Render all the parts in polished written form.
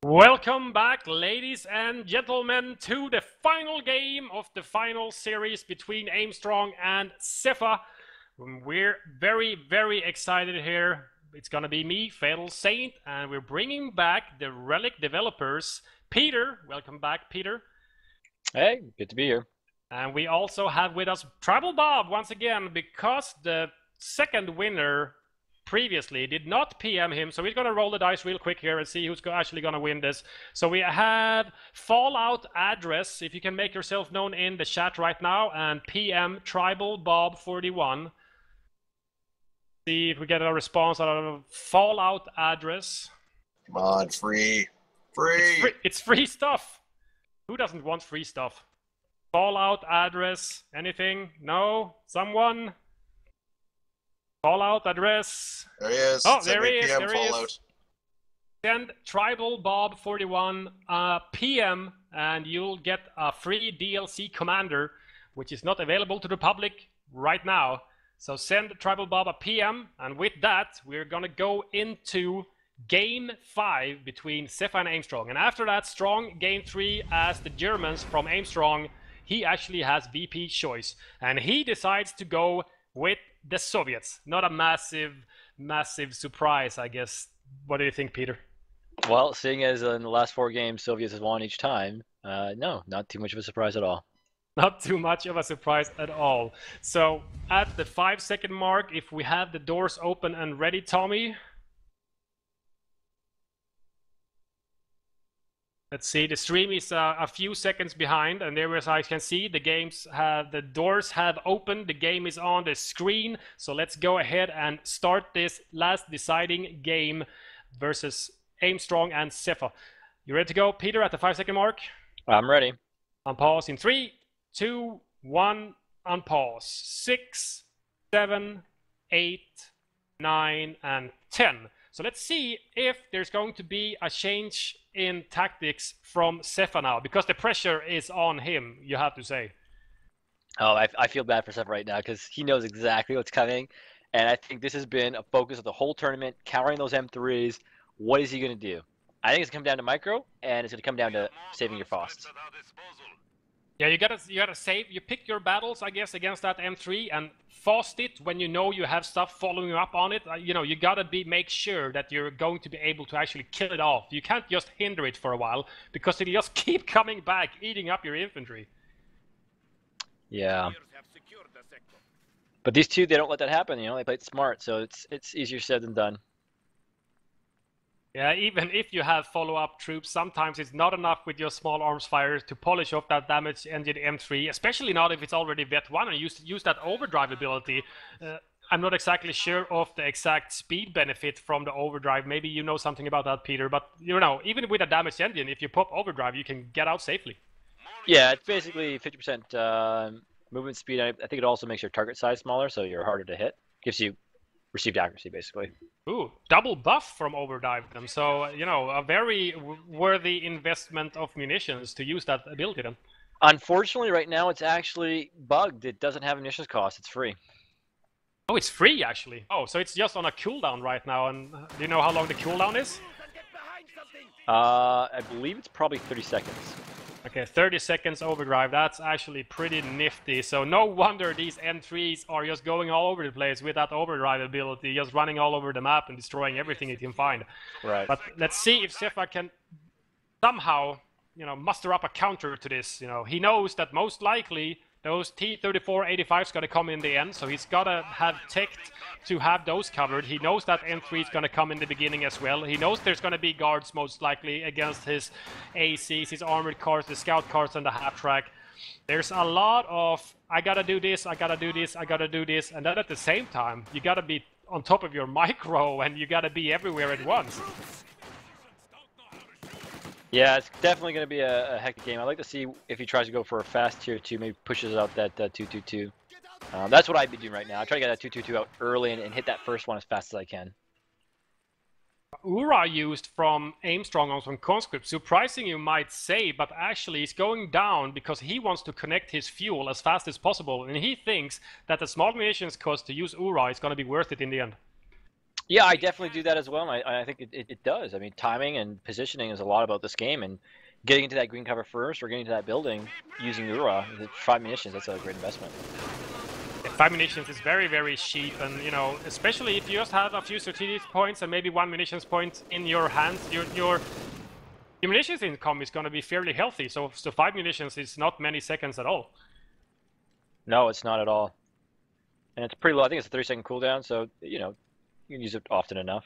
Welcome back, ladies and gentlemen, to the final game of the final series between Aimstrong and Sepha. We're very, very excited here. It's gonna be me, FatalSaint, and we're bringing back the Relic developers. Peter, welcome back, Peter. Hey, good to be here. And we also have with us Tribal Bob once again, because the second winner previously did not PM him, so we're going to roll the dice real quick here and see who's actually going to win this. So we have Fallout address, if you can make yourself known in the chat right now, and PM Tribal Bob 41. See if we get a response out of Fallout address. Come on, free. It's free stuff. Who doesn't want free stuff? Fallout address, anything? No? Someone? Fallout address. There he is. Oh, there he is. PM There he Fallout. is. Send Tribal Bob 41 PM, and you'll get a free DLC commander, which is not available to the public right now. So send Tribal Bob a PM, and with that, we're gonna go into Game 5 between Sepha and Aimstrong. And after that, Strong Game 3 as the Germans from Aimstrong. He actually has VP choice, and he decides to go with the Soviets. Not a massive surprise, I guess. What do you think, Peter? Well, seeing as in the last 4 games, Soviets has won each time, no, not too much of a surprise at all. Not too much of a surprise at all. So, at the 5-second mark, if we have the doors open and ready, Tommy. Let's see, the stream is a few seconds behind, and there, as I can see, the doors have opened, the game is on the screen. So let's go ahead and start this last deciding game versus Aimstrong and Sepha. You ready to go, Peter, at the 5-second mark? I'm ready. Unpause in 3, 2, 1, unpause. 6, 7, 8, 9, and 10. So let's see if there's going to be a change in tactics from Sepha now, because the pressure is on him, you have to say. Oh, I feel bad for Sepha right now because he knows exactly what's coming, and I think this has been a focus of the whole tournament, countering those M3s. What is he going to do? I think it's going to come down to micro, and it's going to come down to saving your Faust. Yeah, you gotta save. You pick your battles, I guess, against that M3 and Faust it when you know you have stuff following up on it. You know, you gotta make sure that you're going to be able to actually kill it off. You can't just hinder it for a while, because it'll just keep coming back, eating up your infantry. Yeah. But these two, they don't let that happen. You know, they played smart, so it's easier said than done. Yeah, even if you have follow-up troops, sometimes it's not enough with your small arms fire to polish off that damage engine M3, especially not if it's already vet 1 and use that overdrive ability. I'm not exactly sure of the exact speed benefit from the overdrive. Maybe you know something about that, Peter, but you know, even with a damaged engine, if you pop overdrive, you can get out safely. Yeah, it's basically 50% movement speed. I think it also makes your target size smaller, so you're harder to hit. Gives you received accuracy, basically. Ooh, double buff from overdrive them. So, you know, a very worthy investment of munitions to use that ability then. Unfortunately, right now it's actually bugged. It doesn't have munitions cost. It's free. Oh, it's free actually. Oh, so it's just on a cooldown right now. And do you know how long the cooldown is? I believe it's probably 30 seconds. Okay, 30 seconds overdrive. That's actually pretty nifty. So no wonder these M3s are just going all over the place with that overdrive ability, just running all over the map and destroying everything it can find. Right. But let's see if Sepha can somehow, you know, muster up a counter to this. You know, he knows that most likely those T-34-85's gonna come in the end, so he's gotta have tech to have those covered. He knows that M3 is gonna come in the beginning as well. He knows there's gonna be guards most likely against his ACs, his armored cars, the scout cars, and the half-track. There's a lot of, I gotta do this, I gotta do this, I gotta do this, and then at the same time, you gotta be on top of your micro, and you gotta be everywhere at once. Yeah, it's definitely going to be a hectic game. I'd like to see if he tries to go for a fast tier 2, maybe pushes out that 222. That's what I'd be doing right now. I try to get that 222 out early and hit that first one as fast as I can. Ura used from Aimstrong on some conscripts. Surprising, you might say, but actually he's going down because he wants to connect his fuel as fast as possible, and he thinks that the small munitions cost to use Ura is going to be worth it in the end. Yeah, I definitely do that as well. I think it does. I mean, timing and positioning is a lot about this game, and getting into that green cover first or getting to that building using Ura, 5 munitions, that's a great investment. 5 munitions is very, very cheap, and you know, especially if you just have a few strategic points and maybe 1 munitions point in your hands, your munitions income is going to be fairly healthy. So 5 munitions is not many seconds at all. No, it's not at all, and it's pretty low. I think it's a 30-second cooldown, so you know you can use it often enough.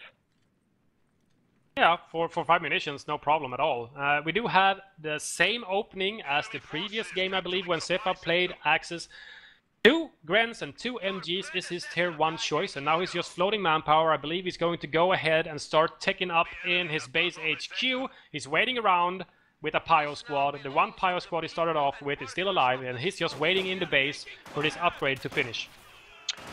Yeah, for 5 munitions, no problem at all. We do have the same opening as the previous game, I believe, when Sepha played Axis. 2 Grens and 2 MGs is his tier 1 choice, and now he's just floating manpower. I believe he's going to go ahead and start taking up in his base HQ. He's waiting around with a Pio squad. The one Pio squad he started off with is still alive, and he's just waiting in the base for this upgrade to finish.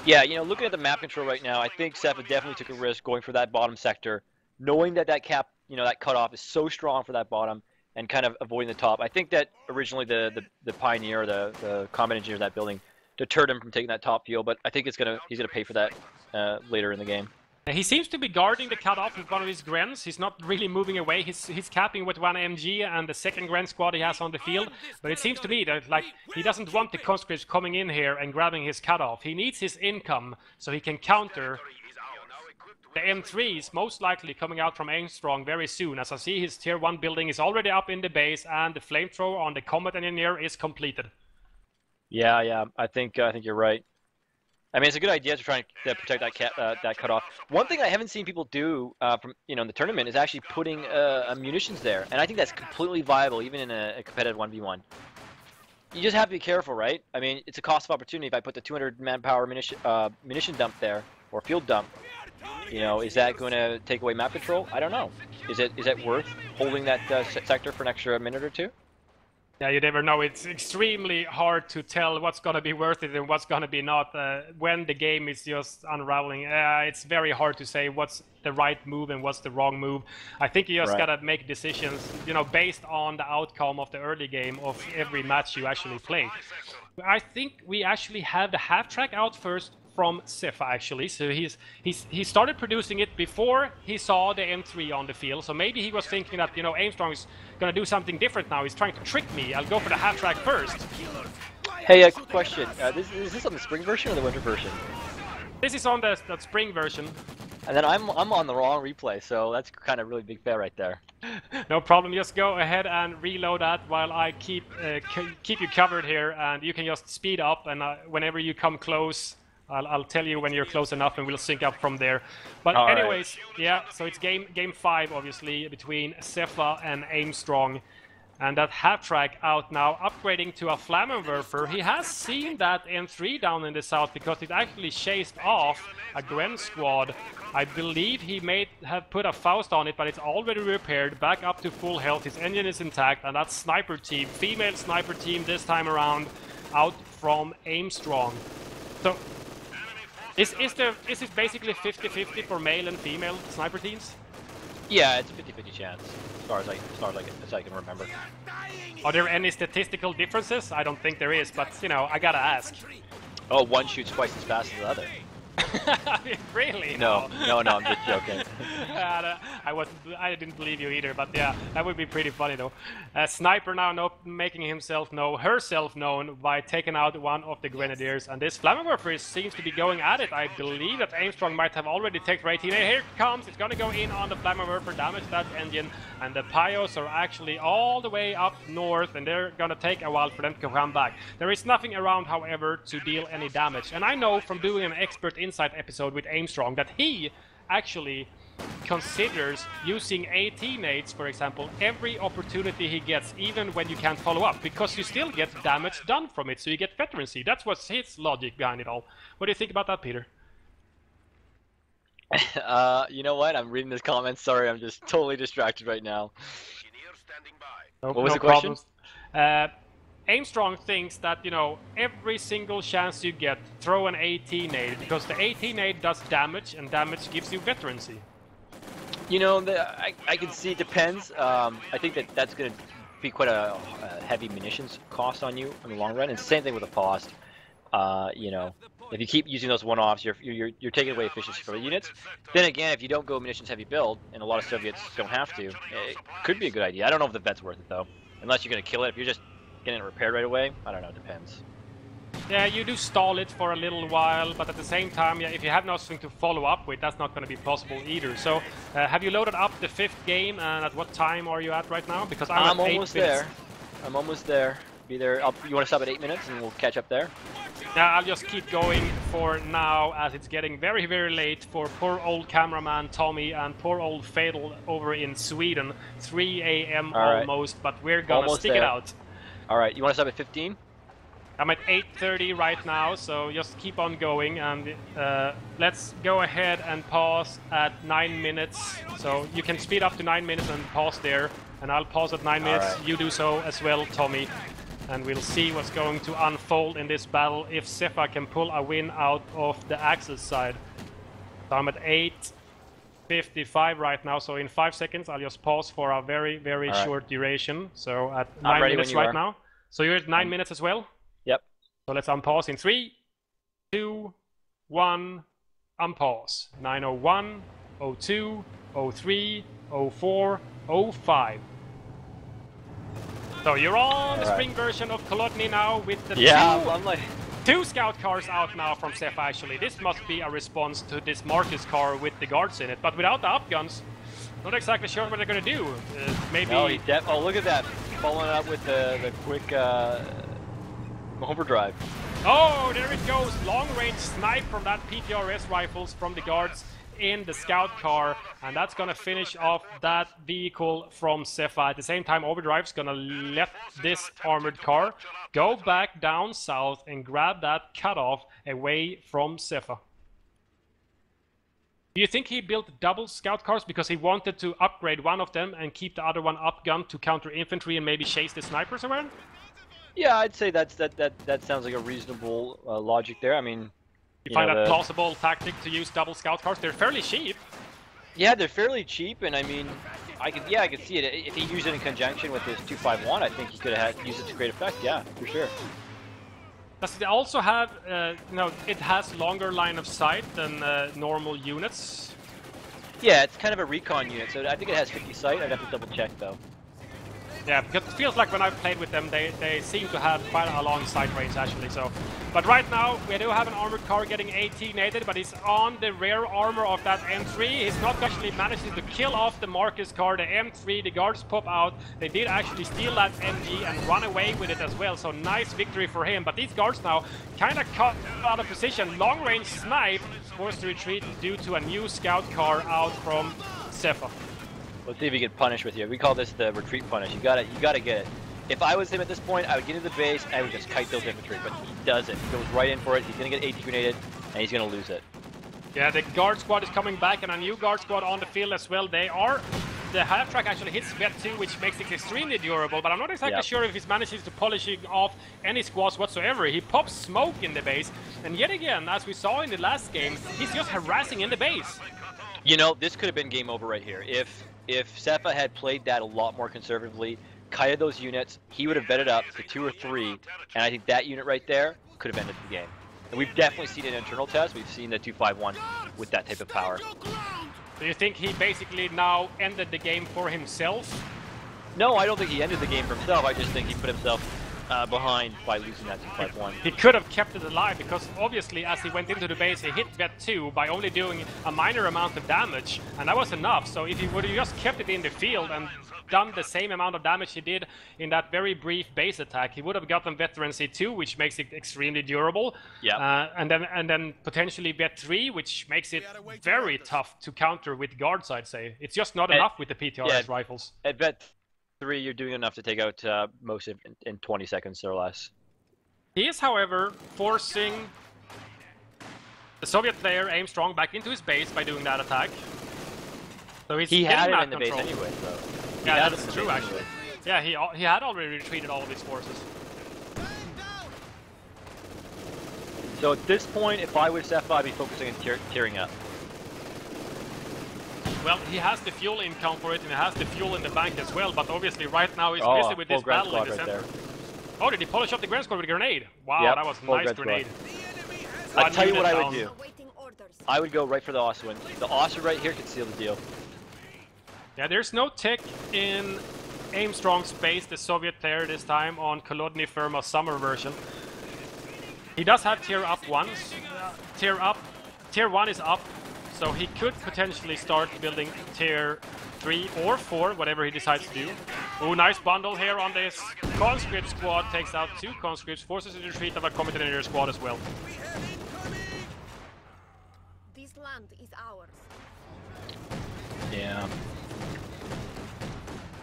Yeah, you know, looking at the map control right now, I think Sepha definitely took a risk going for that bottom sector, knowing that that cap, you know, that cutoff is so strong for that bottom, and kind of avoiding the top. I think that originally the Pioneer, the combat engineer of that building, deterred him from taking that top field, but I think he's gonna pay for that later in the game. He seems to be guarding the cutoff with one of his Grens. He's not really moving away. He's capping with one MG and the second Gren squad he has on the field. But it seems to be that like he doesn't want the conscripts coming in here and grabbing his cutoff. He needs his income so he can counter the M3s, most likely coming out from Aimstrong very soon. As I see, his tier 1 building is already up in the base, and the flamethrower on the combat engineer is completed. Yeah, I think you're right. I mean, it's a good idea to try and protect that cutoff. One thing I haven't seen people do from in the tournament is actually putting munitions there, and I think that's completely viable even in a competitive 1v1. You just have to be careful, right? I mean, it's a cost of opportunity. If I put the 200 manpower munition dump there or field dump, you know, is that going to take away map control? I don't know. Is it worth holding that sector for an extra minute or two? Yeah, you never know. It's extremely hard to tell what's going to be worth it and what's going to be not. When the game is just unraveling, it's very hard to say what's the right move and what's the wrong move. I think you just got to make decisions, you know, based on the outcome of the early game of every match you actually play. I think we actually have the half track out first from Sepha, actually. So he started producing it before he saw the M3 on the field. So maybe he was thinking that, you know, Aimstrong is going to do something different now. He's trying to trick me. I'll go for the half track first. Hey, quick question. Is this on the spring version or the winter version? This is on the spring version. And then I'm on the wrong replay, so that's kind of really big fair right there. No problem. Just go ahead and reload that while I keep you covered here, and you can just speed up, and whenever you come close, I'll tell you when you're close enough, and we'll sync up from there. But all anyways, right. Yeah, so it's game 5, obviously, between Sepha and Aimstrong. And that half-track out now, upgrading to a Flammenwerfer. He has seen that M3 down in the south because it actually chased off a Gren squad. I believe he may have put a Faust on it, but it's already repaired, back up to full health. His engine is intact, and that sniper team, female sniper team this time around, out from Aimstrong. So, is it basically 50-50 for male and female sniper teams? Yeah, it's a 50-50 chance, as far as I can remember. Are there any statistical differences? I don't think there is, but you know, I gotta ask. Oh, one shoots twice as fast as the other. Really? No, I'm just joking. I didn't believe you either, but yeah, that would be pretty funny though. Sniper now making herself known by taking out one of the Grenadiers, and this Flammenwerfer seems to be going at it. I believe that Aimstrong might have already taken right here. Here it comes, it's gonna go in on the Flammenwerfer, damage that engine, and the Pios are actually all the way up north, and they're gonna take a while for them to come back. There is nothing around, however, to deal any damage, and I know from doing an expert insight episode with Aimstrong that he actually considers using AT nades, for example, every opportunity he gets, even when you can't follow up, because you still get damage done from it, so you get veterancy. That's what's his logic behind it all. What do you think about that, Peter? You know what? I'm reading this comment. Sorry, I'm just totally distracted right now. What was the question? Aimstrong thinks that, you know, every single chance you get, throw an AT nade, because the AT nade does damage, and damage gives you veterancy. You know, I can see it depends. I think that's going to be quite a heavy munitions cost on you in the long run, and same thing with the cost. You know, if you keep using those one-offs, you're taking away efficiency from the units. Then again, if you don't go munitions heavy build, and a lot of Soviets don't have to, it could be a good idea. I don't know if the vet's worth it though, unless you're gonna kill it. If you're just getting it repaired right away, I don't know. It depends. Yeah, you do stall it for a little while, but at the same time, yeah, if you have nothing to follow up with, that's not going to be possible either. So, have you loaded up the 5th game, and at what time are you at right now? Because I'm at almost there. I'm almost there. Be there. You want to stop at 8 minutes, and we'll catch up there. Yeah, I'll just keep going for now, as it's getting very, very late for poor old cameraman Tommy and poor old Fatal over in Sweden. 3 a.m. almost, but we're gonna stick it out. All right, you want to stop at 15? I'm at 8:30 right now, so just keep on going, and let's go ahead and pause at 9 minutes. So you can speed up to 9 minutes and pause there, and I'll pause at 9 minutes. Right. You do so as well, Tommy, and we'll see what's going to unfold in this battle if Sepha can pull a win out of the Axis side. So I'm at 8:55 right now, so in 5 seconds I'll just pause for a very, very short duration. So at 9 minutes right now. So you're at 9 minutes as well? Yep. So let's unpause in 3, 2, 1, unpause. 9:01, 02, 03, 04, 05. So you're on the spring version of Kolodny now with the two scout cars out now from Sepha actually. This must be a response to this Marcus car with the guards in it, but without the upguns, not exactly sure what they're gonna do. Maybe. No, oh, look at that! Following up with the quick overdrive. Oh, there it goes! Long-range snipe from that PTRS rifles from the guards in the scout car, and that's gonna finish off that vehicle from Sepha. At the same time, Overdrive's gonna let this armored car go back down south and grab that cutoff away from Sepha. Do you think he built double scout cars because he wanted to upgrade one of them and keep the other one upgunned to counter infantry and maybe chase the snipers around? Yeah, I'd say that sounds like a reasonable logic there. I mean, you find that plausible tactic to use double scout cars? They're fairly cheap. Yeah, they're fairly cheap, and I mean, I could see it. If he used it in conjunction with his 251, I think he could have used it to great effect. Yeah, for sure. Does it also have, it has longer line of sight than normal units? Yeah, it's kind of a recon unit, so I think it has 50 sight. I'd have to double check though. Yeah, because it feels like when I've played with them, they seem to have quite a long sight range actually. So, but right now we do have an armored car getting 18-ated, but he's on the rear armor of that M3. He's not actually managing to kill off the Marcus car, the M3. The guards pop out. They did actually steal that MG and run away with it as well. So nice victory for him. But these guards now kind of caught out of position. Long-range snipe, forced to retreat due to a new scout car out from Sepha. Let's see if he can punish with you. We call this the retreat punish. You gotta get it. If I was him at this point, I would get into the base and I would just kite those infantry, but he doesn't. He goes right in for it. He's gonna get AT grenaded and he's gonna lose it. Yeah, the guard squad is coming back and a new guard squad on the field as well. The half-track actually hits Vet 2, which makes it extremely durable, but I'm not exactly sure if he's managing to polishing off any squads whatsoever. He pops smoke in the base, and yet again, as we saw in the last game, he's just harassing in the base. You know, this could have been game over right here. If Sepha had played that a lot more conservatively, kited those units, he would have betted up to 2 or 3, and I think that unit right there could have ended the game. And we've definitely seen an internal test. We've seen the 251 with that type of power. Do you think he basically now ended the game for himself? No, I don't think he ended the game for himself. I just think he put himself behind by losing that 251. He could have kept it alive because obviously as he went into the base he hit Vet 2 by only doing a minor amount of damage, and that was enough. So if he would have just kept it in the field and done the same amount of damage he did in that very brief base attack, he would have gotten Veteran C2, which makes it extremely durable. Yeah. And then potentially Vet 3, which makes it very tough to counter with guards, I'd say. It's just not enough with the PTRS rifles. At Vet 3, you're doing enough to take out most in 20 seconds or less. He is, however, forcing the Soviet player Aimstrong back into his base by doing that attack. So he had it in the base anyway, so... Yeah, that's true, actually. Yeah, he had already retreated all of his forces. So at this point, if I was Sepha, I'd be focusing on tearing up. Well, he has the fuel income for it, and he has the fuel in the bank as well, but obviously right now he's busy with this battle in the center. Oh, did he polish up the grand squad with a grenade? Wow, Yep, that was a full nice grand grenade. I'll tell you what I would down. do. I would go right for the Oswin. The Oswin right here can seal the deal. Yeah, there's no tick in Aimstrong space, the Soviet player this time on Kolodny Firma summer version. He does have tier up once. Tier 1 is up, so he could potentially start building tier 3 or 4, whatever he decides to do. Oh, nice bundle here on this conscript squad, takes out 2 conscripts, forces the retreat of a combat engineer squad as well. This land is ours. Yeah.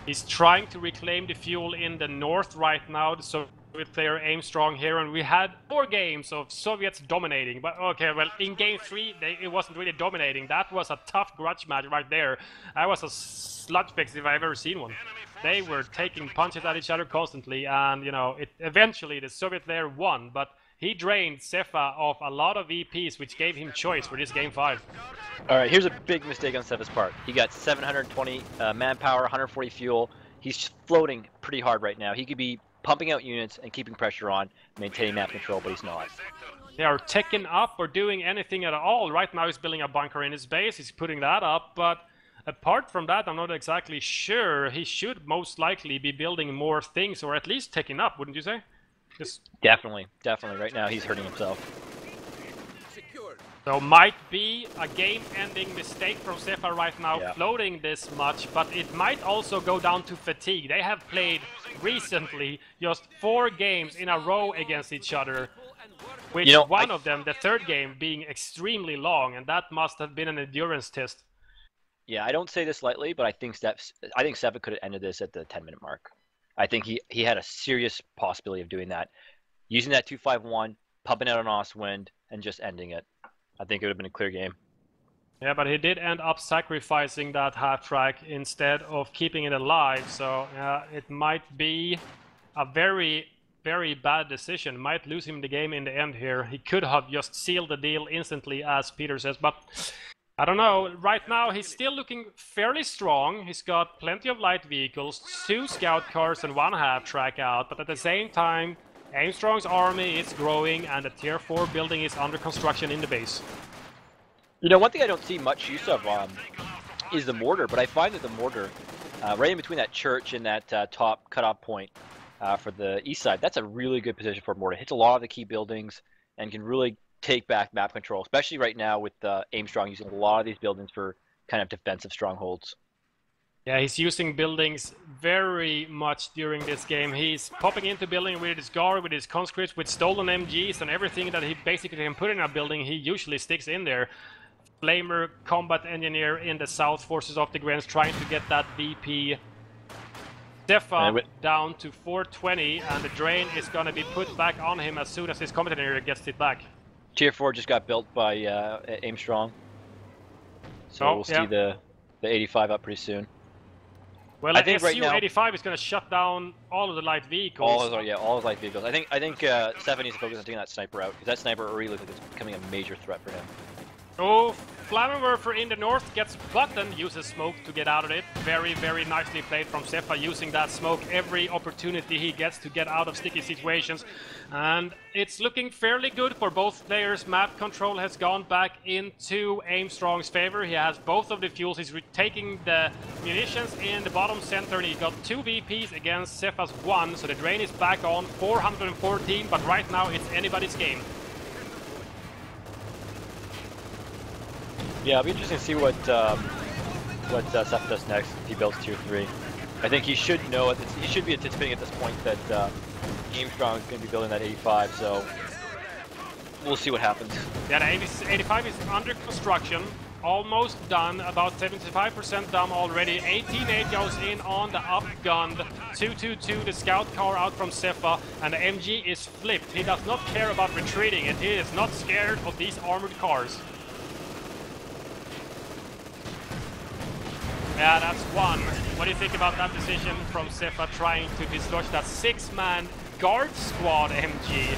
He's trying to reclaim the fuel in the north right now, the Soviet player Aimstrong here, and we had 4 games of Soviets dominating. But okay, well, in game 3, it wasn't really dominating. That was a tough grudge match right there. That was a slugfest if I've ever seen one. They were taking punches at each other constantly, and, you know, eventually the Soviet player won, but he drained Sepha of a lot of VPs, which gave him choice for this game 5. Alright, here's a big mistake on Sepha's part. He got 720 manpower, 140 fuel. He's floating pretty hard right now. He could be pumping out units and keeping pressure on, maintaining map control, but he's not. They are taking up or doing anything at all. Right now he's building a bunker in his base, he's putting that up, but apart from that, I'm not exactly sure. He should most likely be building more things, or at least taking up, wouldn't you say? Definitely. Right now he's hurting himself. So might be a game-ending mistake from Sepha right now, Yeah. floating this much, but it might also go down to fatigue. They have played recently just 4 games in a row against each other, with one of them, the third game, being extremely long, and that must have been an endurance test. Yeah, I don't say this lightly, but I think Sepha could have ended this at the 10-minute mark. I think he had a serious possibility of doing that. Using that 251, pumping out an Oswind, and just ending it. I think it would have been a clear game. Yeah, but he did end up sacrificing that half-track instead of keeping it alive, so it might be a very, very bad decision. Might lose him the game in the end here. He could have just sealed the deal instantly, as Peter says, but I don't know. Right now, he's still looking fairly strong. He's got plenty of light vehicles, 2 scout cars and 1 half-track out, but at the same time, Aimstrong's army is growing and the tier 4 building is under construction in the base. You know, one thing I don't see much use of is the mortar, but I find that the mortar, right in between that church and that top cutoff point for the east side, that's a really good position for mortar. It hits a lot of the key buildings and can really take back map control, especially right now with Aimstrong using a lot of these buildings for kind of defensive strongholds. Yeah, he's using buildings very much during this game. He's popping into building with his guard, with his conscripts, with stolen MGs, and everything that he basically can put in a building, he usually sticks in there. Flamer, combat engineer in the south, forces off the Grens, trying to get that VP. Sepha down to 420, and the drain is going to be put back on him as soon as his combat engineer gets it back. Tier 4 just got built by Aimstrong, so we'll see the 85 up pretty soon. Well, I think right now 85 is going to shut down all of the light vehicles. All his light vehicles. I think Sepha needs to focus on taking that sniper out, because that sniper already looks like it's becoming a major threat for him. Oh, Flammenwerfer in the north gets buttoned, uses smoke to get out of it. Very, very nicely played from Sepha, using that smoke every opportunity he gets to get out of sticky situations. And it's looking fairly good for both players. Map control has gone back into Aimstrong's favor. He has both of the fuels. He's taking the munitions in the bottom center, and he got 2 VPs against Sepha's 1. So the drain is back on 414, but right now it's anybody's game. Yeah, it'll be interesting to see what Sepha does next if he builds tier 3. I think he should know, he should be anticipating at this point that Aimstrong is going to be building that 85, so we'll see what happens. Yeah, the 85 is under construction, almost done, about 75% done already. 18-8 goes in on the upgunned 222, the scout car out from Sepha, and the MG is flipped. He does not care about retreating, and he is not scared of these armored cars. Yeah, that's 1. What do you think about that decision from Sepha trying to dislodge that 6-man guard squad MG?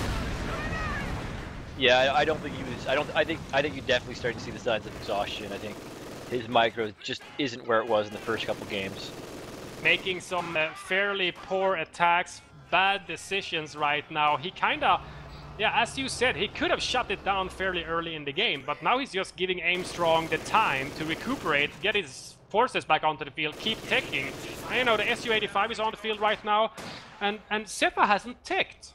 Yeah, I don't think he was. I think you definitely started to see the signs of exhaustion. I think his micro just isn't where it was in the first couple games. Making some fairly poor attacks bad decisions right now. He kinda, yeah, as you said, he could have shut it down fairly early in the game, but now he's just giving Aimstrong the time to recuperate, get his forces back onto the field, keep teching. And you know, the Su-85 is on the field right now, and Sepha hasn't teched.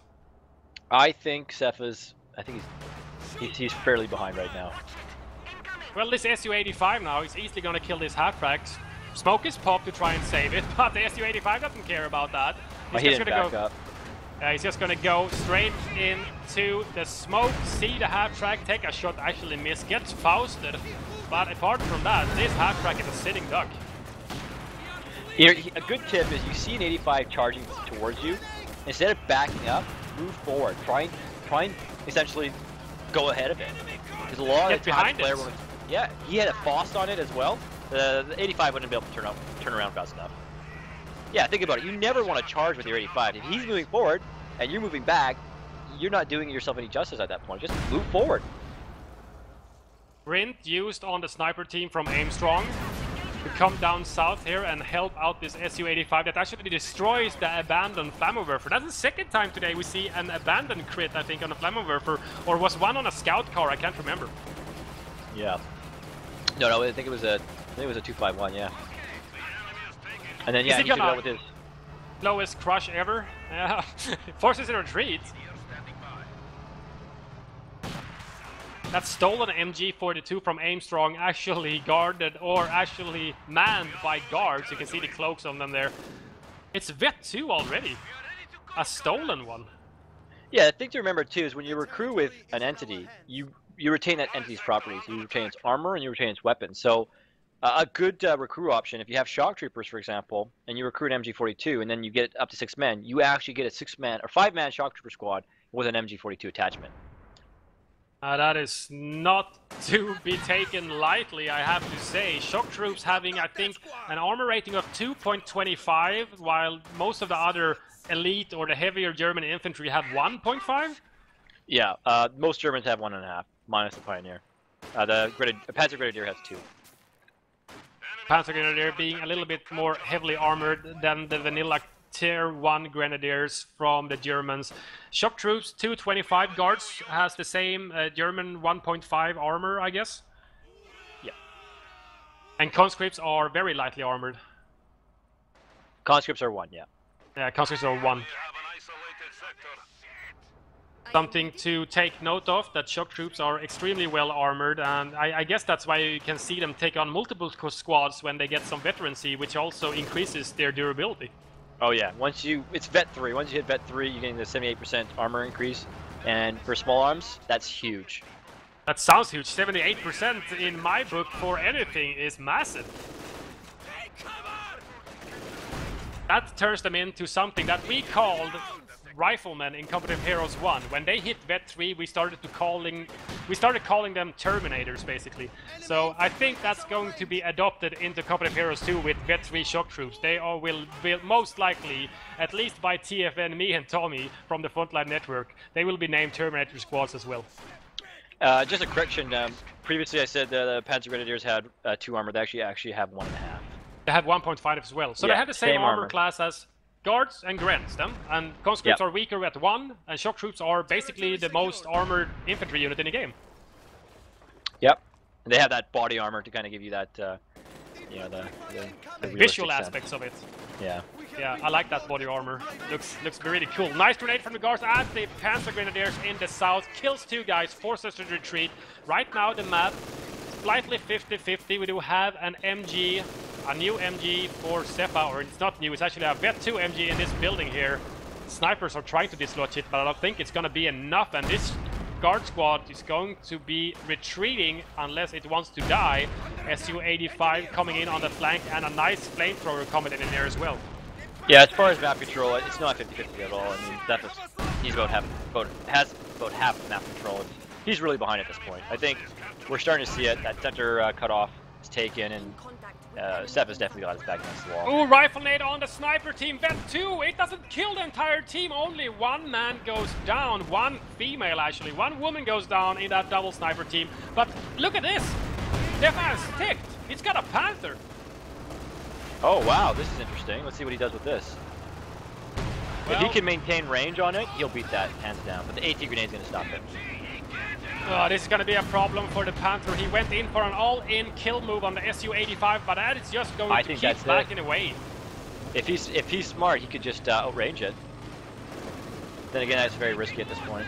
I think Sepha's, he's fairly behind right now. Well, this Su-85 now is easily going to kill this half-track. Smoke is popped to try and save it, but the Su-85 doesn't care about that. He's just gonna go. He's just going to go straight into the smoke, see the half-track, take a shot, actually miss, gets Fausted. But apart from that, this half-track is a sitting duck. Here, a good tip is you see an 85 charging towards you, instead of backing up, move forward. Try and essentially go ahead of it. There's a lot of times player will, yeah, he had a Faust on it as well. The 85 wouldn't be able to turn around fast enough. Yeah, think about it. You never want to charge with your 85. If he's moving forward and you're moving back, you're not doing yourself any justice at that point. Just move forward. Sprint used on the sniper team from Aimstrong to come down south here and help out this Su-85 that actually destroys the abandoned Flammenwerfer. That's the second time today we see an abandoned crit, I think, on a Flammenwerfer, or was one on a scout car, I can't remember. Yeah. No, I think it was a 251, yeah. And then, yeah, he took it out with his lowest crush ever. Yeah, forces a retreat. That stolen MG42 from Aimstrong actually guarded, or actually manned by guards. You can see the cloaks on them there. It's Vet 2 already. A stolen one. Yeah, the thing to remember too is when you recruit with an entity, you retain that entity's properties. You retain its armor and you retain its weapons. So a good recruit option, if you have shock troopers, for example, and you recruit an MG42 and then you get up to 6 men, you actually get a 6-man or 5-man shock trooper squad with an MG42 attachment. That is not to be taken lightly, I have to say. Shock troops having, I think, an armor rating of 2.25, while most of the other elite or the heavier German infantry have 1.5? Yeah, most Germans have 1.5, minus the Pioneer. The Panzer Grenadier has 2. Panzer Grenadier being a little bit more heavily armored than the vanilla Tier 1 Grenadiers from the Germans. Shock troops 225, guards has the same German 1.5 armor, I guess. Yeah. And conscripts are very lightly armored. Conscripts are 1, yeah. Yeah, conscripts are 1. Something to take note of, that shock troops are extremely well armored, and I guess that's why you can see them take on multiple squads when they get some veterancy, which also increases their durability. Oh yeah, it's Vet 3. Once you hit Vet 3, you're getting the 78% armor increase, and for small arms, that's huge. That sounds huge. 78% in my book for anything is massive. That turns them into something that we called riflemen in Competitive Heroes 1. When they hit Vet 3, we started calling them Terminators, basically. So I think that's going to be adopted into Competitive Heroes 2 with Vet 3 shock troops. They will most likely, at least by TFN, me and Tommy from the Frontline network, they will be named Terminator squads as well. Just a correction. Previously I said the Panzer Grenadiers had 2 armor. They actually have 1.5. They have 1.5 as well. So yeah, they have the same armor class as guards and Grens, them, and conscripts are weaker at 1, and shock troops are basically the most armored infantry unit in the game. Yep, and they have that body armor to kind of give you that, you know, the visual aspects of it. Yeah. Yeah, I like that body armor. Looks really cool. Nice grenade from the guards and the Panzer Grenadiers in the south. Kills 2 guys, forces to retreat. Right now the map, slightly 50-50. We do have an MG. A new MG for Sepha, or it's not new, it's actually a Vet 2 MG in this building here. Snipers are trying to dislodge it, but I don't think it's gonna be enough, and this guard squad is going to be retreating unless it wants to die. Su-85 coming in on the flank, and a nice flamethrower coming in there as well. Yeah, as far as map control, it's not 50-50 at all. I mean, he's has about half map control. He's really behind at this point. I think we're starting to see it. That center cutoff is taken, and Sepha's definitely got his back against the wall. Ooh, rifle nade on the sniper team. Vet 2, it doesn't kill the entire team. Only 1 man goes down. 1 female, actually. 1 woman goes down in that double sniper team. But look at this. Sepha has ticked. It's got a Panther. Oh, wow. This is interesting. Let's see what he does with this. If he can maintain range on it, he'll beat that hands down. But the AT grenade's gonna stop it. This is going to be a problem for the Panther. He went in for an all-in kill move on the Su-85, but that is just going to keep backing away. If he's smart, he could just outrange it. Then again, that's very risky at this point.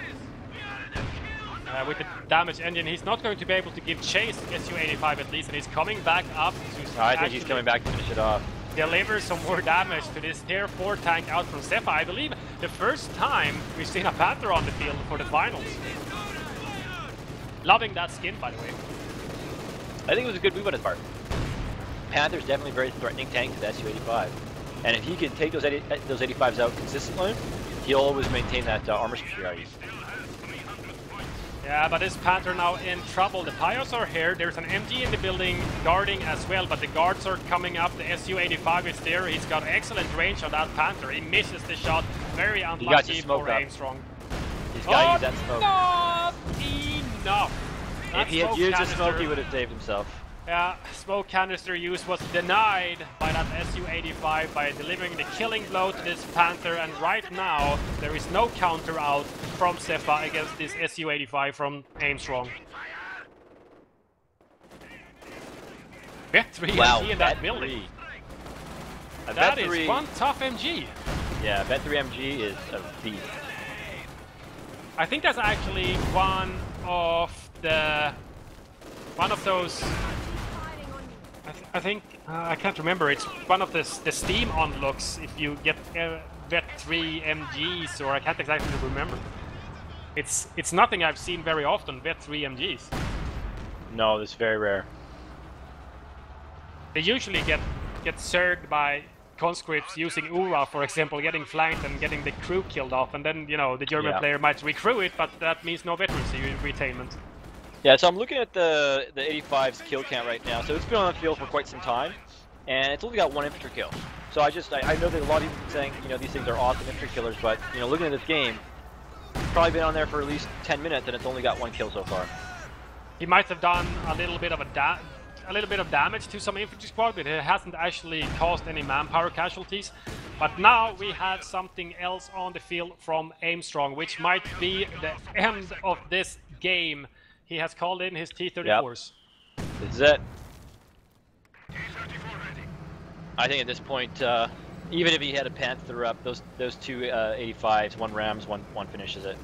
With the damage engine, he's not going to be able to give chase Su-85 at least, and he's coming back up to I think he's coming back to finish it off. Deliver some more damage to this tier 4 tank out from Sepha. I believe the first time we've seen a Panther on the field for the finals. Loving that skin, by the way. I think it was a good move on his part. Panther's definitely a very threatening tank to the Su-85. And if he can take those 85s out consistently, he'll always maintain that armor superiority. Yeah, but this Panther now in trouble. The Pyos are here. There's an MG in the building guarding as well, but the guards are coming up. The Su-85 is there. He's got excellent range on that Panther. He misses the shot. Very unlucky for Aimstrong. He's got to use that smoke. Not enough. If he had used the smoke, he would have saved himself. Yeah, smoke canister use was denied by that Su-85 by delivering the killing blow to this Panther, and right now there is no counter out from Sepha against this Su-85 from Aimstrong. Bet 3 MG in that building. That is one tough MG. Yeah, Bet 3 MG is a beast. I think that's actually one of those. I think I can't remember. It's one of the Steam unlocks if you get Vet 3 MGs, or I can't exactly remember. It's nothing I've seen very often. Vet 3 MGs. No, it's very rare. They usually get surged by conscripts using Ura, for example, getting flanked and getting the crew killed off, and then the German player might recrew it, but that means no veterancy retainment. Yeah, so I'm looking at the 85's kill count right now. So it's been on the field for quite some time, and it's only got 1 infantry kill. So I know that a lot of people are saying these things are awesome infantry killers, but looking at this game, it's probably been on there for at least 10 minutes, and it's only got 1 kill so far. He might have done a little bit of damage to some infantry squad, but it hasn't actually caused any manpower casualties. But now we have something else on the field from Aimstrong, which might be the end of this game. He has called in his T-34s. Yep. This is it. I think at this point, even if he had a Panther up, those two 85s, one rams, one finishes it.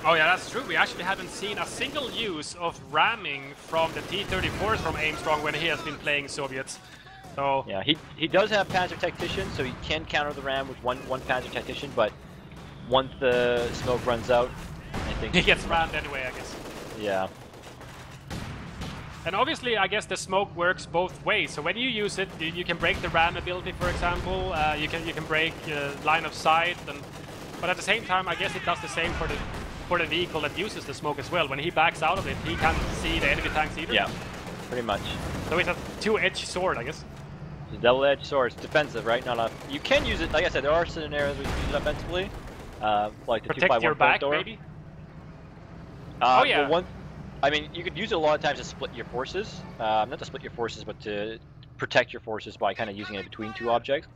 Oh yeah, that's true. We actually haven't seen a single use of ramming from the T-34s from Aimstrong when he has been playing Soviets. So yeah, he does have Panzer Tactician, so he can counter the ram with one Panzer Tactician, but once the smoke runs out, I think he gets rammed anyway, I guess. Yeah. And obviously, I guess the smoke works both ways. So when you use it, you can break the ram ability, for example. You can break line of sight, but at the same time, I guess it does the same for the vehicle that uses the smoke as well. When he backs out of it, he can't see the enemy tanks either. Yeah, pretty much. So it's a two-edged sword, I guess. It's a double-edged sword. It's defensive, right? You can use it. Like I said, there are scenarios where you can use it offensively, like the protect 2x1 your back, door. maybe. Oh yeah. Well, I mean, you could use it a lot of times to split your forces. Not to split your forces, but to protect your forces by kind of using it between 2 objects.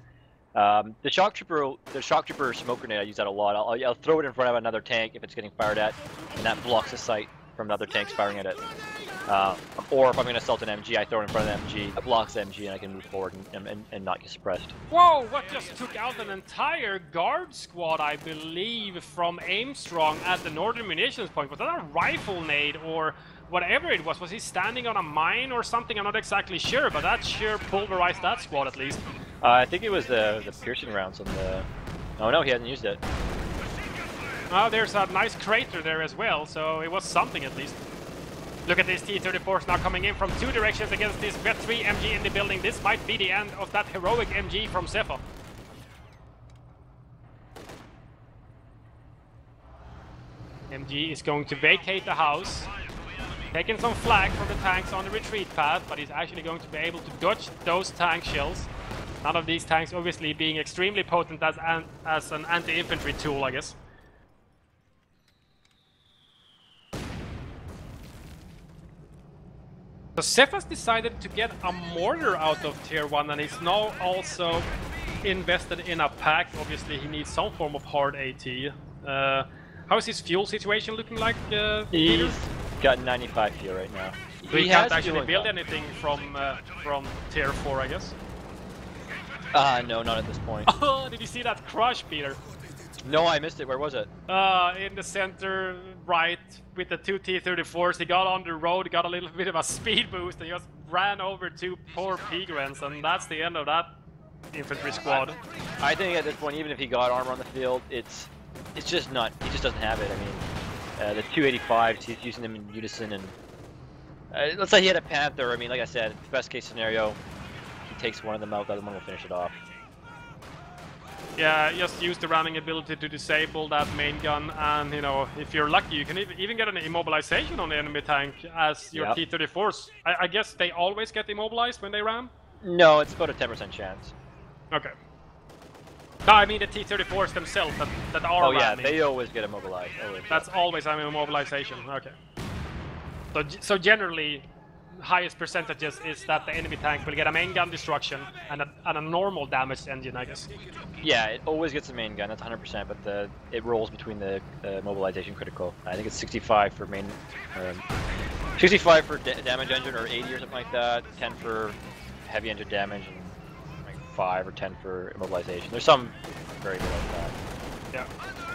The shock trooper smoke grenade, I use that a lot. I'll throw it in front of another tank if it's getting fired at, and that blocks the sight from another tanks firing at it. Or if I'm going to assault an MG, I throw it in front of the MG. It blocks the MG, and I can move forward and not get suppressed. Whoa! What just took out an entire guard squad, I believe, from Aimstrong at the northern munitions point? Was that a rifle nade or whatever it was? Was he standing on a mine or something? I'm not exactly sure, but that sure pulverized that squad at least. I think it was the piercing rounds on the... Oh no, he hasn't used it. Oh, there's a nice crater there as well, so it was something at least. Look at these T-34s now coming in from 2 directions against this Vet 3 MG in the building. This might be the end of that heroic MG from Sepha. MG is going to vacate the house, taking some flak from the tanks on the retreat path, but he's actually going to be able to dodge those tank shells. None of these tanks obviously being extremely potent as an anti-infantry tool, I guess. So Sepha's decided to get a mortar out of tier 1, and he's now also invested in a pack. Obviously, he needs some form of hard AT. How's his fuel situation looking like, Peter? He's got 95 fuel right now. So he can't actually build anything from tier 4, I guess? No, not at this point. Oh, did you see that crush, Peter? No, I missed it. Where was it? In the center right with the 2 T-34s. He got on the road, got a little bit of a speed boost, and just ran over 2 poor Pigrens, and that's the end of that infantry squad. I think at this point, even if he got armor on the field, it's just not. He just doesn't have it. I mean, the 285s, he's using them in unison, and let's say he had a Panther. I mean, like I said, best case scenario, he takes one of them out, the other one will finish it off. Yeah, just use the ramming ability to disable that main gun, and you know, if you're lucky, you can even get an immobilization on the enemy tank as your T-34s. I guess they always get immobilized when they ram? No, it's about a 10% chance. Okay. No, I mean the T-34s themselves that are ramming. Yeah, they always get immobilized. That's always an immobilization. Okay. So generally, highest percentages is that the enemy tank will get a main gun destruction and a normal damaged engine, I guess. Yeah, it always gets a main gun, that's 100%, but it rolls between the mobilization critical. I think it's 65 for main, 65 for damage engine or 80 or something like that, 10 for heavy engine damage, and like 5 or 10 for immobilization. There's some variable like that. Yeah.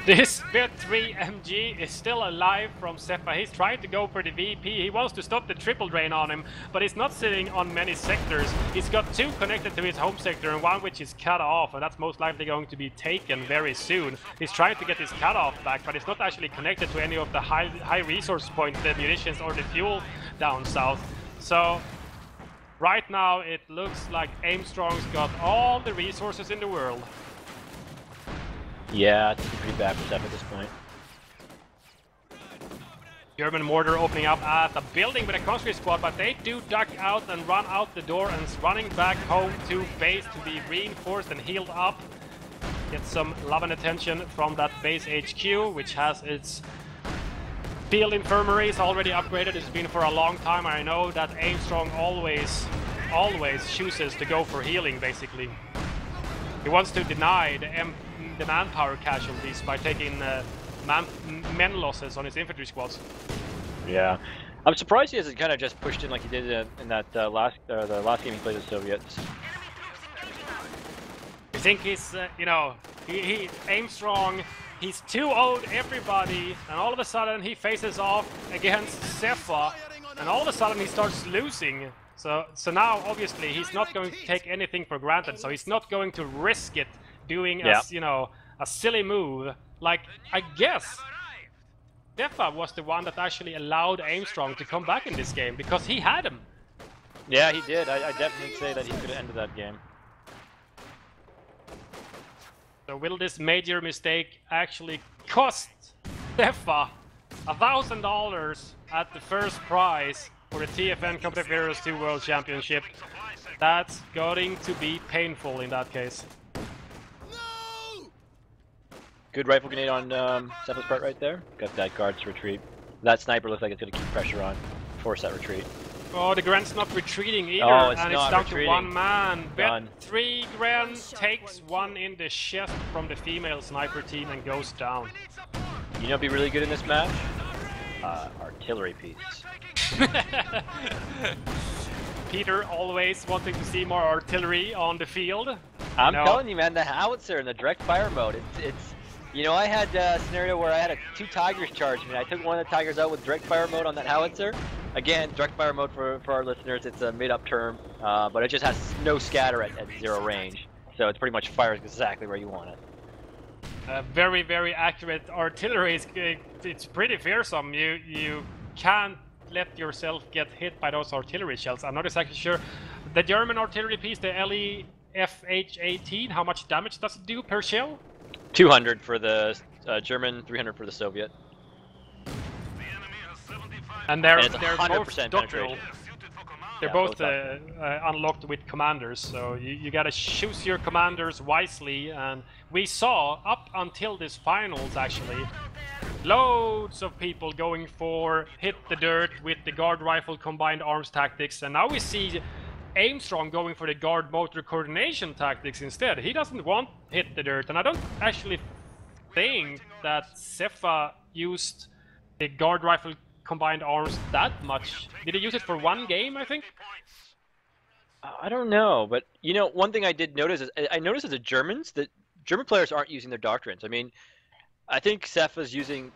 This bit 3 MG is still alive from Sepha. He's trying to go for the VP. He wants to stop the triple drain on him, but he's not sitting on many sectors. He's got 2 connected to his home sector and 1 which is cut off, and that's most likely going to be taken very soon. He's trying to get his cutoff back, but it's not actually connected to any of the high resource points, the munitions or the fuel down south. So right now it looks like Aimstrong's got all the resources in the world. Yeah, it's pretty bad for Sepha at this point. German mortar opening up at the building with a conscript squad, but they do duck out and run out the door and running back home to base to be reinforced and healed up. Get some love and attention from that base HQ, which has its field infirmaries already upgraded. It's been for a long time. I know that Aimstrong always chooses to go for healing, basically. He wants to deny the manpower casualties by taking men losses on his infantry squads. Yeah, I'm surprised he hasn't kind of just pushed in like he did in that the last game he played with the Soviets. I think he's, you know, he Aimstrong, he's 2-0'd everybody, and all of a sudden he faces off against Sepha, and all of a sudden he starts losing. So now obviously he's not going to take anything for granted, so he's not going to risk it doing you know, a silly move. Like, I guess Sepha was the one that actually allowed Aimstrong to come back in this game, because he had him. Yeah, he did. I definitely say that he could have ended that game. So will this major mistake actually cost Sepha $1,000 at the first prize for the TFN Company of Heroes 2 World Championship? That's going to be painful in that case. Good rifle grenade on Sepha's part right there. Got that guard's retreat. That sniper looks like it's going to keep pressure on, force that retreat. Oh, the Gren's not retreating either, and it's down to 1 man. Bet 3 Gren takes 1 in the chest from the female sniper team and goes down. You know, be really good in this match. Artillery pieces. Peter always wanting to see more artillery on the field. I'm telling you, man, the howitzer in the direct fire mode. It's you know, I had a scenario where I had 2 Tigers charge me. I took one of the Tigers out with direct fire mode on that howitzer. Again, direct fire mode for our listeners, it's a made-up term, but it just has no scatter at 0 range. So it's pretty much fires exactly where you want it. Very, very accurate artillery. It's pretty fearsome. You can't let yourself get hit by those artillery shells. I'm not exactly sure. The German artillery piece, the LEFH-18, how much damage does it do per shell? 200 for the German, 300 for the Soviet. And they're both doctoral. They're both unlocked with commanders, so you gotta choose your commanders wisely. And we saw, up until this finals actually, loads of people going for hit the dirt with the guard rifle combined arms tactics, and now we see Aimstrong going for the guard motor coordination tactics instead. He doesn't want hit the dirt, and I don't actually think that Sepha used the guard rifle combined arms that much. Did he use it for one game, I think? I don't know, but you know, one thing I did notice is I noticed that the Germans, that German players aren't using their doctrines. I mean, I think Sepha's using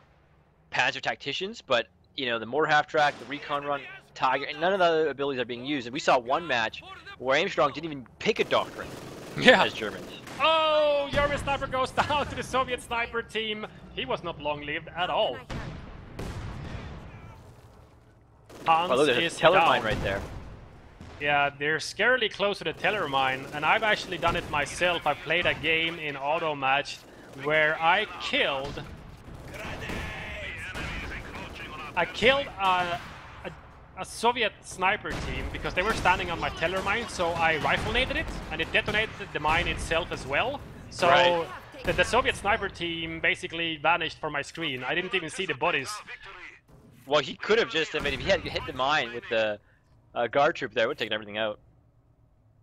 Panzer tacticians, but you know, the mortar half track, the recon run, Tiger, and none of the other abilities are being used. And we saw one match where Aimstrong didn't even pick a doctrine as Germans. Oh, German sniper goes down to the Soviet sniper team. He was not long-lived at all. Hans Oh, look, there's is a teller down. mine right there. Yeah, they're scarily close to the teller mine, and I've actually done it myself. I played a game in auto match where I killed a Soviet sniper team because they were standing on my teller mine, so I rifle-naded it, and it detonated the mine itself as well. So Right. the Soviet sniper team basically vanished from my screen. I didn't even see the bodies. Well, he could have just, I mean, if he had hit the mine with the guard troop there, it would have taken everything out.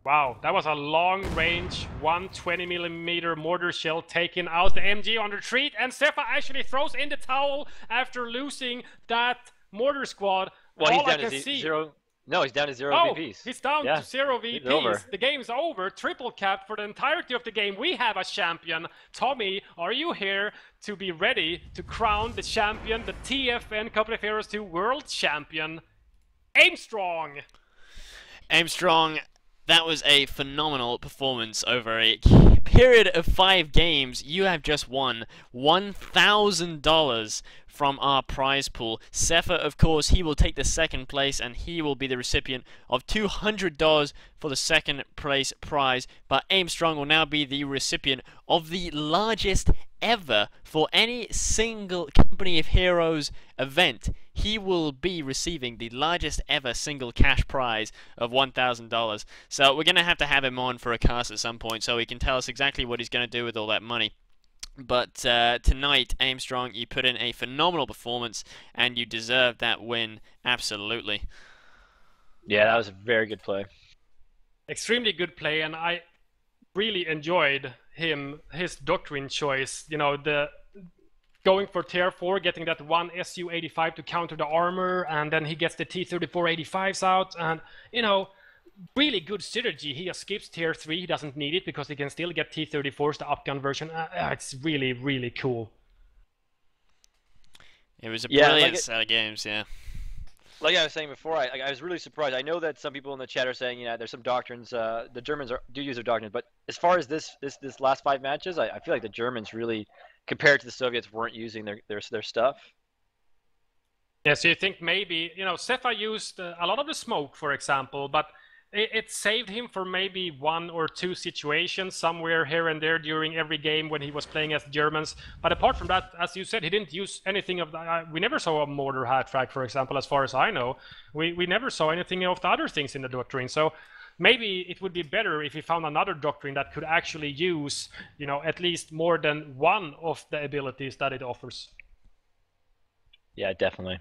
Wow, that was a long-range 120mm mortar shell taking out the MG on retreat, and Sepha actually throws in the towel after losing that mortar squad. Well, All he's I down can to see... zero. No, he's down to zero Oh, VPs. he's down Yeah, to 0 it's over. VPs. The game's over. Triple capped for the entirety of the game. We have a champion. Tommy, are you here to be ready to crown the champion, the TFN Cup of Heroes 2 World Champion, Aimstrong? Aimstrong, that was a phenomenal performance over a period of 5 games. You have just won $1,000 from our prize pool. Sepha, of course, he will take the second place, and he will be the recipient of $200 for the second place prize. But Aimstrong will now be the recipient of the largest ever for any single Company of Heroes event. He will be receiving the largest ever single cash prize of $1,000. So we're going to have him on for a cast at some point so he can tell us exactly what he's going to do with all that money. But tonight, Aimstrong, you put in a phenomenal performance, and you deserve that win, absolutely. Yeah, that was a very good play. Extremely good play, and I really enjoyed his doctrine choice. You know, the going for tier 4, getting that one Su-85 to counter the armor, and then he gets the T-34-85s out, and, you know, really good synergy. He just skips tier 3, he doesn't need it because he can still get T-34s, the upgun version. It's really, really cool. It was a brilliant set of games, yeah. Like I was saying before, I was really surprised. I know that some people in the chat are saying, you know, there's some doctrines. The Germans do use their doctrines, but as far as this last 5 matches, I feel like the Germans really, compared to the Soviets, weren't using their stuff. Yeah, so you think maybe, you know, Sepha used a lot of the smoke, for example, but it saved him for maybe 1 or 2 situations somewhere here and there during every game when he was playing as the Germans. But apart from that, as you said, he didn't use anything of the... we never saw a mortar hat track, for example, as far as I know. We never saw anything of the other things in the doctrine. So maybe it would be better if he found another doctrine that could actually use, you know, at least more than one of the abilities that it offers. Yeah, definitely.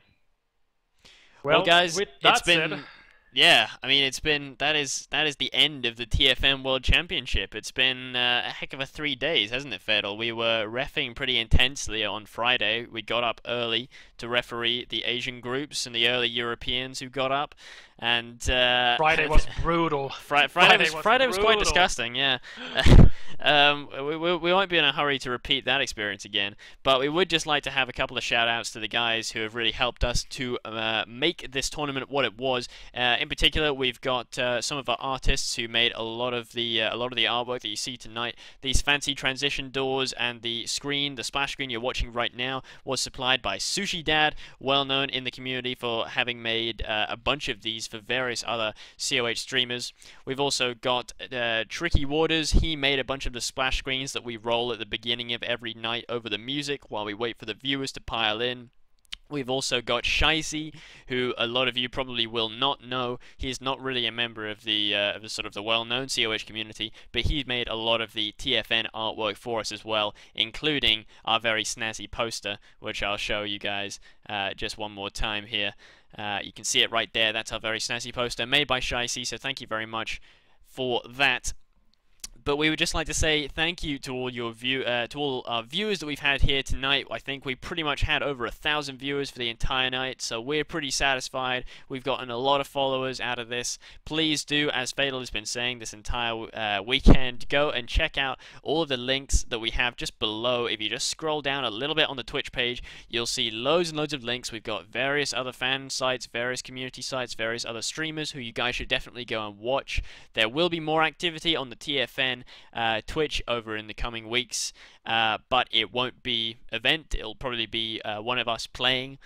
Well, guys, with that it's been... said, yeah, I mean, it's been that is the end of the TFN World Championship. It's been a heck of a 3 days, hasn't it, Fatal? We were reffing pretty intensely on Friday. We got up early to referee the Asian groups and the early Europeans who got up, and Friday was brutal. Friday was quite disgusting. Yeah. We won't be in a hurry to repeat that experience again, but we would just like to have a couple of shout outs to the guys who have really helped us to make this tournament what it was. In particular, we've got some of our artists who made a lot of the artwork that you see tonight. These fancy transition doors and the screen, the splash screen you're watching right now, was supplied by Sushi Dad, well known in the community for having made a bunch of these for various other COH streamers. We've also got Tricky Waters. He made a bunch of the splash screens that we roll at the beginning of every night over the music while we wait for the viewers to pile in. We've also got Shicey, who a lot of you probably will not know. He's not really a member of the sort of the well-known COH community, but he made a lot of the TFN artwork for us as well, including our very snazzy poster, which I'll show you guys just one more time here. You can see it right there. That's our very snazzy poster made by Shicey, so thank you very much for that. But we would just like to say thank you to all your our viewers that we've had here tonight. I think we pretty much had over 1,000 viewers for the entire night, so we're pretty satisfied. We've gotten a lot of followers out of this. Please do, as Fatal has been saying this entire weekend, go and check out all of the links that we have just below. If you just scroll down a little bit on the Twitch page, you'll see loads and loads of links. We've got various other fan sites, various community sites, various other streamers who you guys should definitely go and watch. There will be more activity on the TFN Twitch over in the coming weeks, but it won't be event. It'll probably be one of us playing,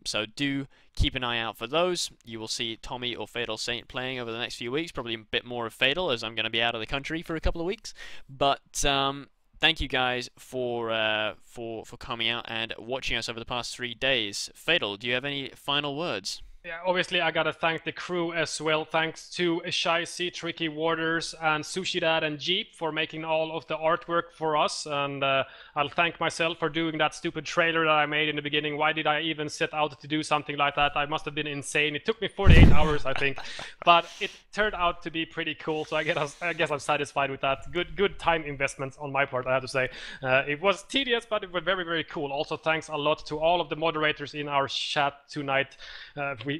so do keep an eye out for those. You will see Tommy or FatalSaint playing over the next few weeks, probably a bit more of Fatal, as I'm going to be out of the country for a couple of weeks. But thank you guys for coming out and watching us over the past 3 days. Fatal, do you have any final words? Yeah, obviously I gotta thank the crew as well. Thanks to Shicey, Tricky Waters, and Sushi Dad and Jeep for making all of the artwork for us. And I'll thank myself for doing that stupid trailer that I made in the beginning. Why did I even set out to do something like that? I must have been insane. It took me 48 hours, I think, but it turned out to be pretty cool. So I guess I'm satisfied with that. Good time investments on my part, I have to say. It was tedious, but it was very, very cool. Also, thanks a lot to all of the moderators in our chat tonight.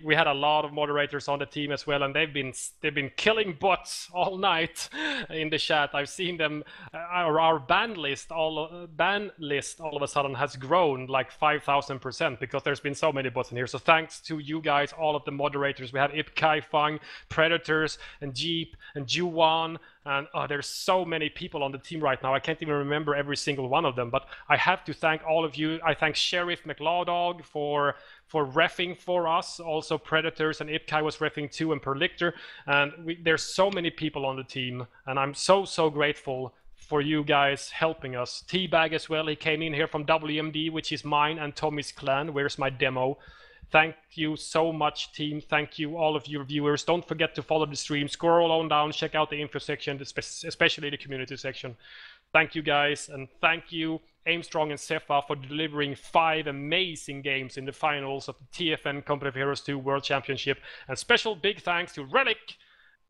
We had a lot of moderators on the team as well, and they've been killing bots all night in the chat. I've seen them. Our ban list all of a sudden has grown like 5,000% because there's been so many bots in here. So thanks to you guys, all of the moderators. We have Ipkai, Fang, Predators, and Jeep, and Juwan. And there's so many people on the team right now. I can't even remember every single one of them. But I have to thank all of you. I thank Sheriff McLawdog for reffing for us. Also Predators and Ipkai was reffing too, and Perlictor. And there's so many people on the team. And I'm so grateful for you guys helping us. Teabag as well. He came in here from WMD, which is mine and Tommy's clan. Where's my demo? Thank you so much, team. Thank you, all of your viewers. Don't forget to follow the stream. Scroll on down, check out the info section, especially the community section. Thank you, guys, and thank you, Aimstrong and Sepha, for delivering 5 amazing games in the finals of the TFN Company of Heroes 2 World Championship. And special big thanks to Relic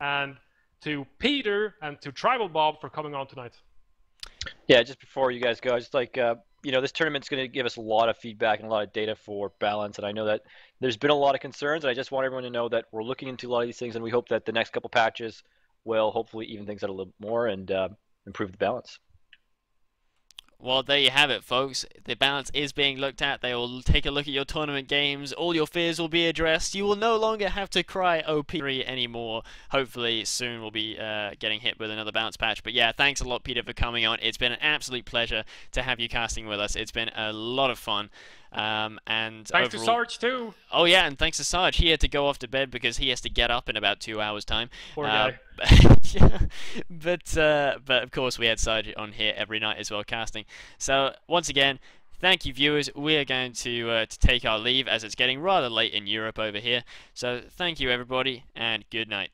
and to Peter and to Tribal Bob for coming on tonight. Yeah, just before you guys go, I just like you know, this tournament's going to give us a lot of feedback and a lot of data for balance, and I know that there's been a lot of concerns, and I just want everyone to know that we're looking into a lot of these things, and we hope that the next couple patches will hopefully even things out a little more and improve the balance. Well, there you have it, folks. The balance is being looked at. They will take a look at your tournament games. All your fears will be addressed. You will no longer have to cry OP3 anymore. Hopefully, soon we'll be getting hit with another balance patch. But yeah, thanks a lot, Peter, for coming on. It's been an absolute pleasure to have you casting with us. It's been a lot of fun. And thanks overall... to Sarge too. Oh yeah, and thanks to Sarge. He had to go off to bed because he has to get up in about 2 hours' time. Poor guy. Yeah. But of course we had Sarge on here every night as well casting. So once again, thank you, viewers. We are going to take our leave as it's getting rather late in Europe over here. So thank you, everybody, and good night.